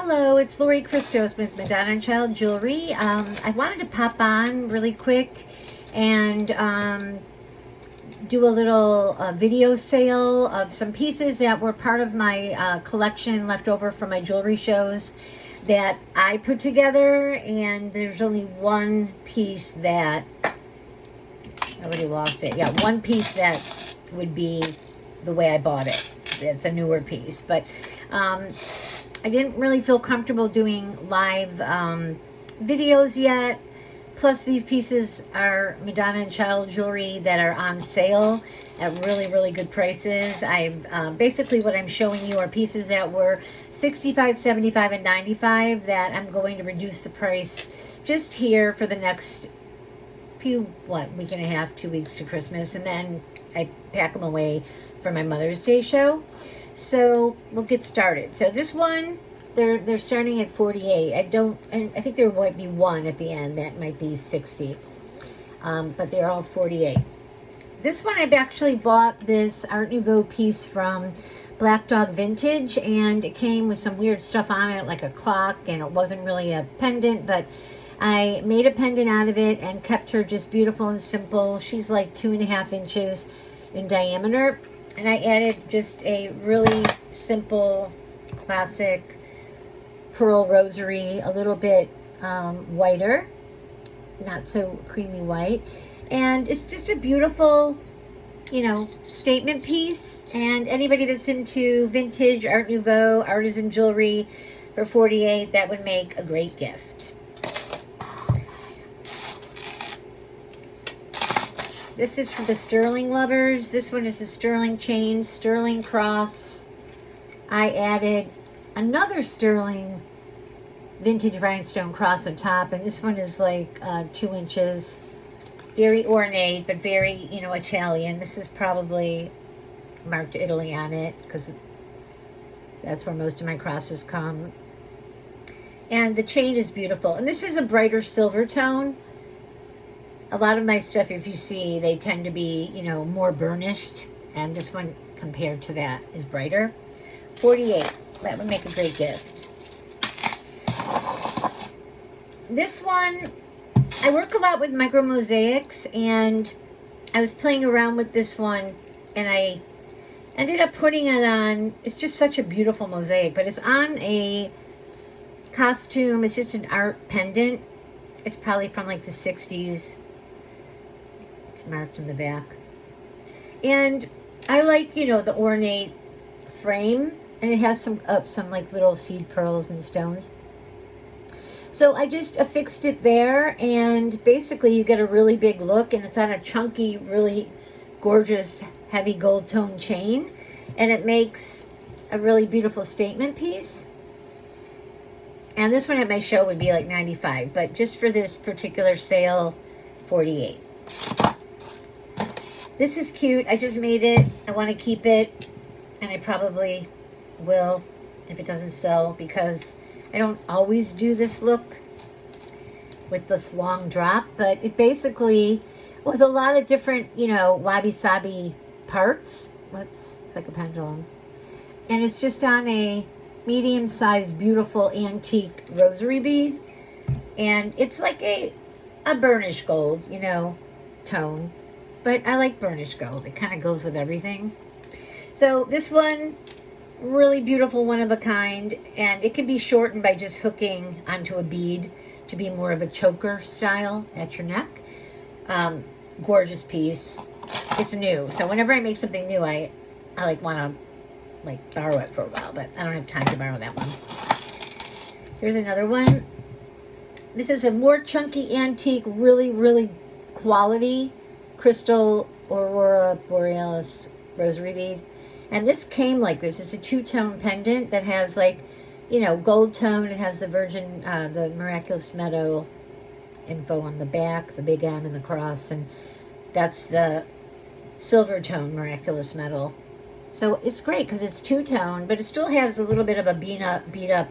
Hello, it's Lori Christos with Madonna and Child Jewelry. I wanted to pop on really quick and do a little video sale of some pieces that were part of my collection left over from my jewelry shows that I put together. And there's only one piece that, I already lost it. Yeah, one piece that would be the way I bought it. It's a newer piece, but I didn't really feel comfortable doing live videos yet. Plus, these pieces are Madonna and Child jewelry that are on sale at really, really good prices. Basically what I'm showing you are pieces that were $65, $75, and $95 that I'm going to reduce the price just here for the next week and a half, 2 weeks to Christmas, and then I pack them away for my Mother's Day show. So we'll get started. So this one, they're starting at 48. I think there might be one at the end that might be 60, but they're all 48. This one, I've actually bought this Art Nouveau piece from Black Dog Vintage, and it came with some weird stuff on it, like a clock, and it wasn't really a pendant, but I made a pendant out of it and kept her just beautiful and simple. She's like 2.5 inches in diameter. And I added just a really simple, classic pearl rosary, a little bit whiter, not so creamy white. And it's just a beautiful, statement piece. And anybody that's into vintage, Art Nouveau, artisan jewelry for 48, that would make a great gift. This is for the sterling lovers. This one is a sterling chain, sterling cross. I added another sterling vintage rhinestone cross on top, and this one is like 2 inches. Very ornate, but very, Italian. This is probably marked Italy on it, because that's where most of my crosses come. And the chain is beautiful. And this is a brighter silver tone. A lot of my stuff, if you see, they tend to be, more burnished. And this one, compared to that, is brighter. 48. That would make a great gift. This one, I work a lot with micro mosaics. And I was playing around with this one. And I ended up putting it on. It's just such a beautiful mosaic. But it's on a costume. It's just an art pendant. It's probably from like the 60s. It's marked in the back. And I like, the ornate frame. And it has some like little seed pearls and stones. So I just affixed it there. And basically you get a really big look. And it's on a chunky, really gorgeous, heavy gold tone chain. And it makes a really beautiful statement piece. And this one at my show would be like 95. But just for this particular sale, 48. This is cute. I just made it. I want to keep it. And I probably will if it doesn't sell, because I don't always do this look with this long drop. But it basically was a lot of different, wabi-sabi parts. Whoops, it's like a pendulum. And it's just on a medium-sized, beautiful antique rosary bead. And it's like a burnished gold, tone. But I like burnished gold. It kind of goes with everything. So this one, really beautiful, one of a kind. And it can be shortened by just hooking onto a bead to be more of a choker style at your neck. Gorgeous piece. It's new. So whenever I make something new, I want to borrow it for a while. But I don't have time to borrow that one. Here's another one. This is a more chunky antique, really, really quality crystal Aurora Borealis rosary bead. And this came like this. It's a 2-tone pendant that has gold tone. It has the the Miraculous Meadow info on the back, the big M and the cross. And that's the silver tone Miraculous Metal. So it's great because it's 2-tone, but it still has a little bit of a beat up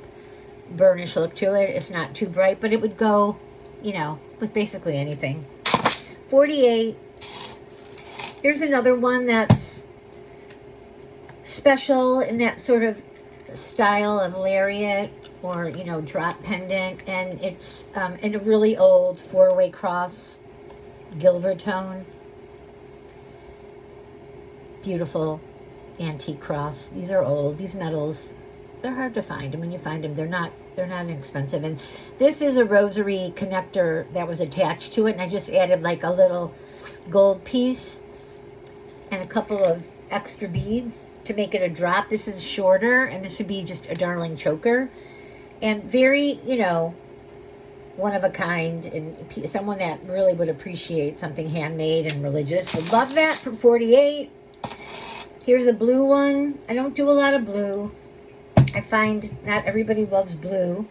burnish look to it. It's not too bright, but it would go, with basically anything. 48. Here's another one that's special in that sort of style of lariat or, you know, drop pendant, and it's in a really old four-way cross Gilver tone. Beautiful antique cross. These are old. These metals, they're hard to find, and when you find them, they're not inexpensive. And this is a rosary connector that was attached to it, and I just added like a little gold piece and a couple of extra beads to make it a drop. This is shorter, and this would be just a darling choker, and very, you know, one of a kind, and someone that really would appreciate something handmade and religious would love that for $48. Here's a blue one. I don't do a lot of blue. I find not everybody loves blue,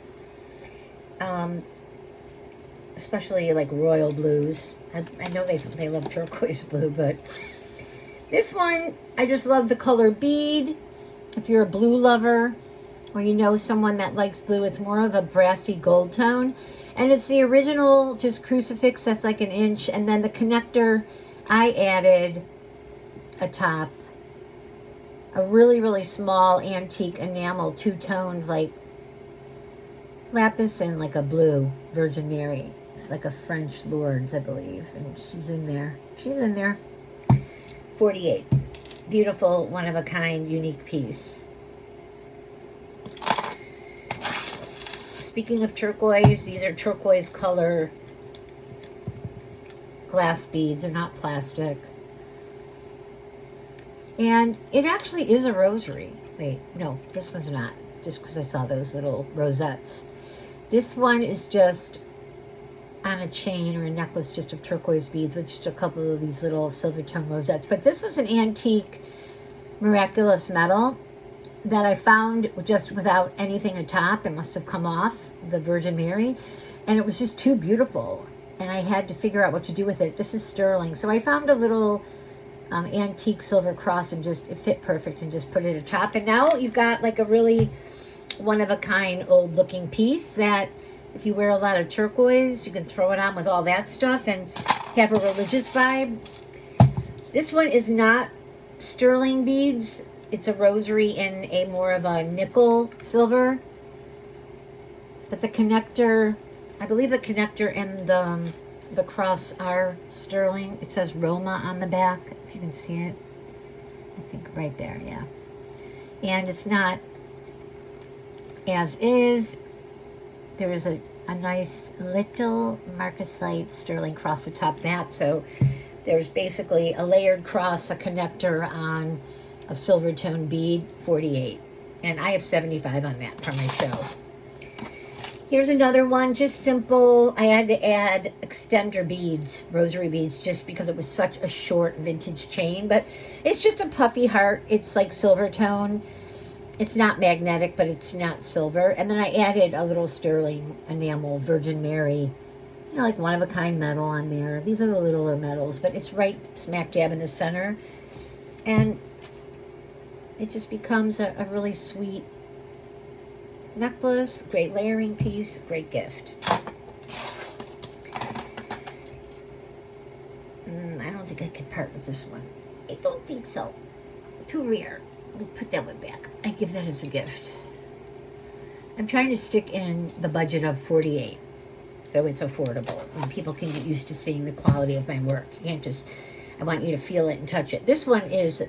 especially like royal blues. I know they love turquoise blue, but this one, I just love the color bead. If you're a blue lover or you know someone that likes blue, it's more of a brassy gold tone. And it's the original just crucifix that's like an inch. And then the connector, I added a top. A really, really small antique enamel, two tones, like lapis and like a blue Virgin Mary. It's like a French Lourdes, I believe. And she's in there. She's in there. $48. Beautiful, one-of-a-kind, unique piece. Speaking of turquoise, these are turquoise color glass beads. They're not plastic. And it actually is a rosary. Wait, no, this one's not. Just because I saw those little rosettes. This one is just on a chain or a necklace just of turquoise beads with just a couple of these little silver tone rosettes. But this was an antique miraculous metal that I found just without anything atop. It must have come off the Virgin Mary. And it was just too beautiful. And I had to figure out what to do with it. This is sterling. So I found a little antique silver cross and just it fit perfect and just put it atop. And now you've got like a really one-of-a-kind old-looking piece that if you wear a lot of turquoise, you can throw it on with all that stuff and have a religious vibe. This one is not sterling beads. It's a rosary in a more of a nickel silver. But the connector, I believe the connector and the cross are sterling. It says Roma on the back, if you can see it. I think right there, yeah. And it's not as is. There is a nice little marcasite sterling cross atop that. So there's basically a layered cross, a connector on a silver tone bead, $48. And I have $75 on that for my show. Here's another one, just simple. I had to add extender beads, rosary beads, just because it was such a short vintage chain. But it's just a puffy heart. It's like silver tone. It's not magnetic, but it's not silver. And then I added a little sterling enamel Virgin Mary, you know, like one-of-a-kind metal on there. These are the littler metals, but it's right smack dab in the center. And it just becomes a really sweet necklace, great layering piece, great gift. I don't think I could part with this one. I don't think so. Too rare. I'll put that one back. I give that as a gift. I'm trying to stick in the budget of $48, so it's affordable and people can get used to seeing the quality of my work. You can't just, I want you to feel it and touch it. This one is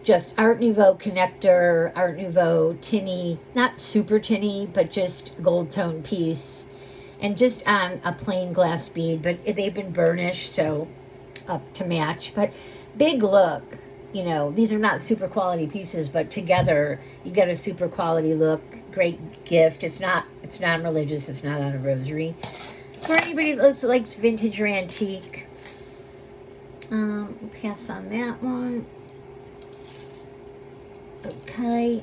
just Art Nouveau connector, Art Nouveau tinny, not super tinny, but just gold tone piece. And just on a plain glass bead, but they've been burnished, so up to match. But big look, you know, these are not super quality pieces, but together you get a super quality look. Great gift. It's non-religious, it's not on a rosary. For anybody that likes vintage or antique, we'll pass on that one. Okay.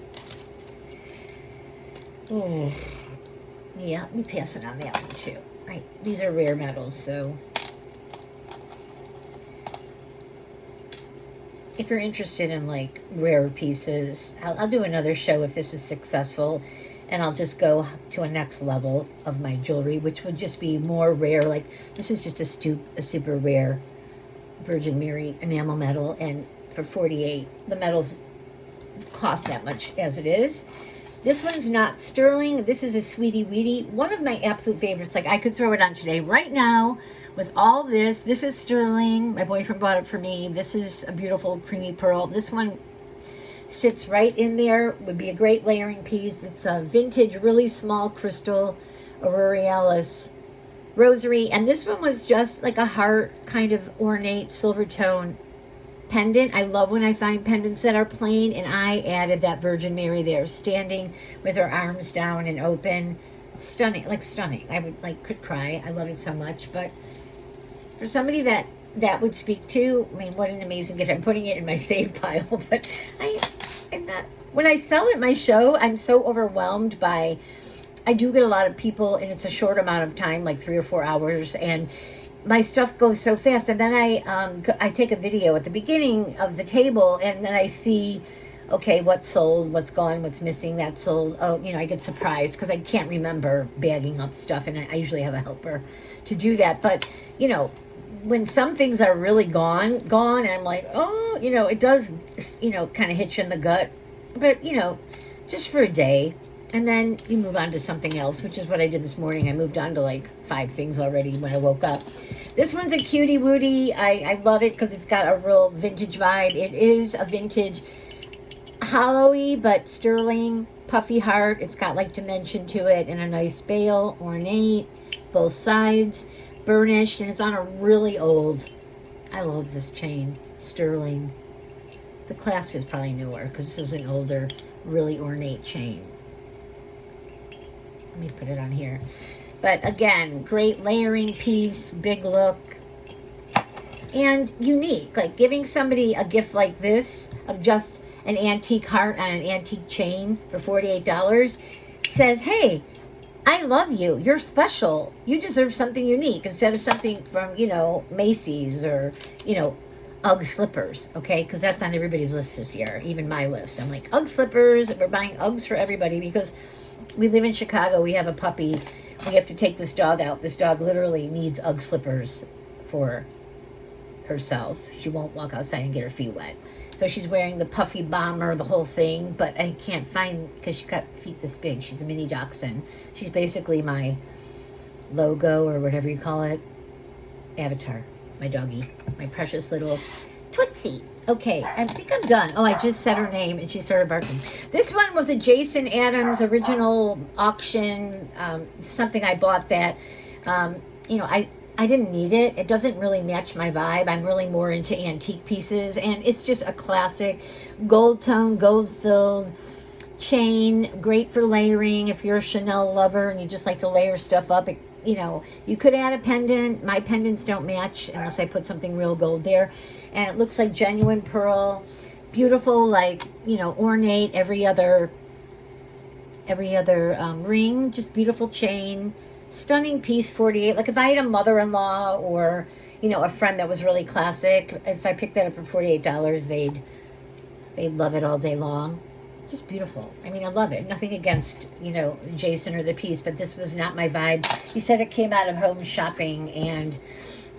Oh, yeah, we pass it on that one too. These are rare metals, so if you're interested in like rare pieces, I'll do another show if this is successful, and I'll just go to a next level of my jewelry, which would just be more rare. Like this is just a super rare Virgin Mary enamel metal, and for $48, the metals cost that much as it is. This one's not sterling. This is a Sweetie Weetie. One of my absolute favorites. Like, I could throw it on today. Right now, with all this, this is sterling. My boyfriend bought it for me. This is a beautiful creamy pearl. This one sits right in there. Would be a great layering piece. It's a vintage, really small crystal aureolus rosary. And this one was just like a heart kind of ornate silver tone pendant. I love when I find pendants that are plain, and I added that Virgin Mary there, standing with her arms down and open. Stunning, like stunning. I would could cry. I love it so much. But for somebody that would speak to, I mean, what an amazing gift. I'm putting it in my save pile, but I'm not, when I sell at my show, I'm so overwhelmed by, I do get a lot of people, and it's a short amount of time, like 3 or 4 hours, and my stuff goes so fast. And then I take a video at the beginning of the table, and then I see, okay, what's sold, what's gone, what's missing, that's sold. Oh, you know, I get surprised because I can't remember bagging up stuff, and I usually have a helper to do that. But, you know, when some things are really gone, I'm like, oh, you know, it does, you know, kind of hit you in the gut. But, you know, just for a day. And then you move on to something else, which is what I did this morning. I moved on to like 5 things already when I woke up. This one's a cutie wootie. I love it because it's got a real vintage vibe. It is a vintage hollowy but sterling puffy heart. It's got like dimension to it and a nice bail, ornate, both sides, burnished, and it's on a really old, I love this chain, sterling. The clasp is probably newer because this is an older, really ornate chain. Let me put it on here. But again, great layering piece, big look, and unique. Like giving somebody a gift like this of just an antique heart on an antique chain for $48 says, hey, I love you. You're special. You deserve something unique instead of something from, you know, Macy's or, you know, UGG slippers, okay? Because that's on everybody's list this year, even my list. I'm like, UGG slippers. We're buying UGGs for everybody because we live in Chicago. We have a puppy. We have to take this dog out. This dog literally needs UGG slippers for herself. She won't walk outside and get her feet wet. So she's wearing the puffy bomber, the whole thing, but I can't find, because she's got feet this big. She's a mini dachshund. She's basically my logo, or whatever you call it, avatar, my doggy, my precious little Tootsie. Okay, I think I'm done. Oh, I just said her name and she started barking. This one was a Jason Adams original auction, something I bought that, you know, I didn't need it. It doesn't really match my vibe. I'm really more into antique pieces, and it's just a classic gold tone, gold filled chain, great for layering if you're a Chanel lover and you just like to layer stuff up. It, you know, you could add a pendant. My pendants don't match unless I put something real gold there. And it looks like genuine pearl. Beautiful, like, you know, ornate, every other ring. Just beautiful chain. Stunning piece, 48. Like if I had a mother-in-law or, you know, a friend that was really classic, if I picked that up for $48, they'd love it all day long. Just beautiful. I mean, I love it. Nothing against, you know, Jason or the piece, but this was not my vibe. He said it came out of Home Shopping, and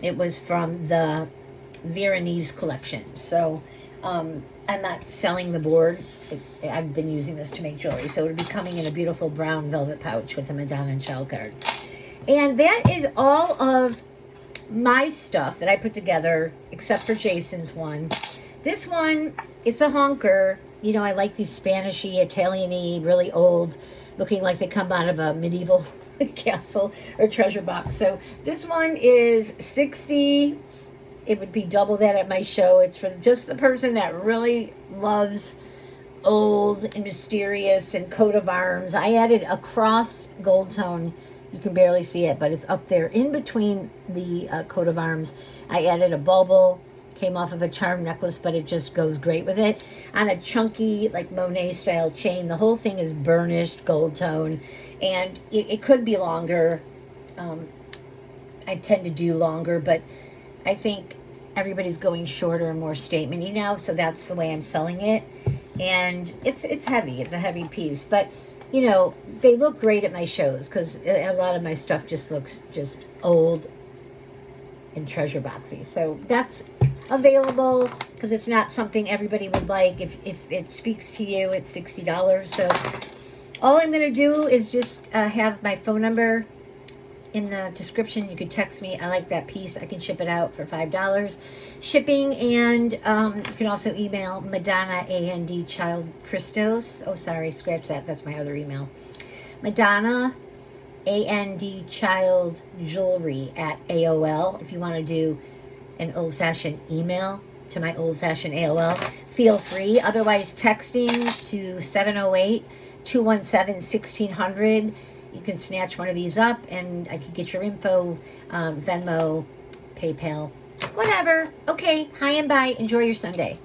it was from the Veronese collection. So I'm not selling the board. I've been using this to make jewelry. So it'll be coming in a beautiful brown velvet pouch with a Madonna and Child card. And that is all of my stuff that I put together, except for Jason's one. This one, it's a honker. You know, I like these Spanishy, Italian-y, really old, looking like they come out of a medieval castle or treasure box. So this one is $60. It would be double that at my show. It's for just the person that really loves old and mysterious and coat of arms. I added a cross gold tone. You can barely see it, but it's up there in between the coat of arms. I added a bauble. Came off of a charm necklace, but it just goes great with it. On a chunky, like Monet style chain. The whole thing is burnished gold tone, and it could be longer. I tend to do longer, but I think everybody's going shorter and more statement-y now, so that's the way I'm selling it. And it's heavy. It's a heavy piece, but you know, they look great at my shows because a lot of my stuff just looks just old and treasure boxy. So that's available because it's not something everybody would like. If it speaks to you, it's $60. So All I'm going to do is just have my phone number in the description. You could text me. I like that piece. I can ship it out for $5 shipping. And you can also email Madonna and Child Christos. Oh, sorry, scratch that. That's my other email. Madonna and Child Jewelry at AOL. If you want to do an old-fashioned email to my old-fashioned AOL, feel free. Otherwise, texting to 708-217-1600. You can snatch one of these up, and I can get your info, Venmo, PayPal, whatever. Okay, hi and bye. Enjoy your Sunday.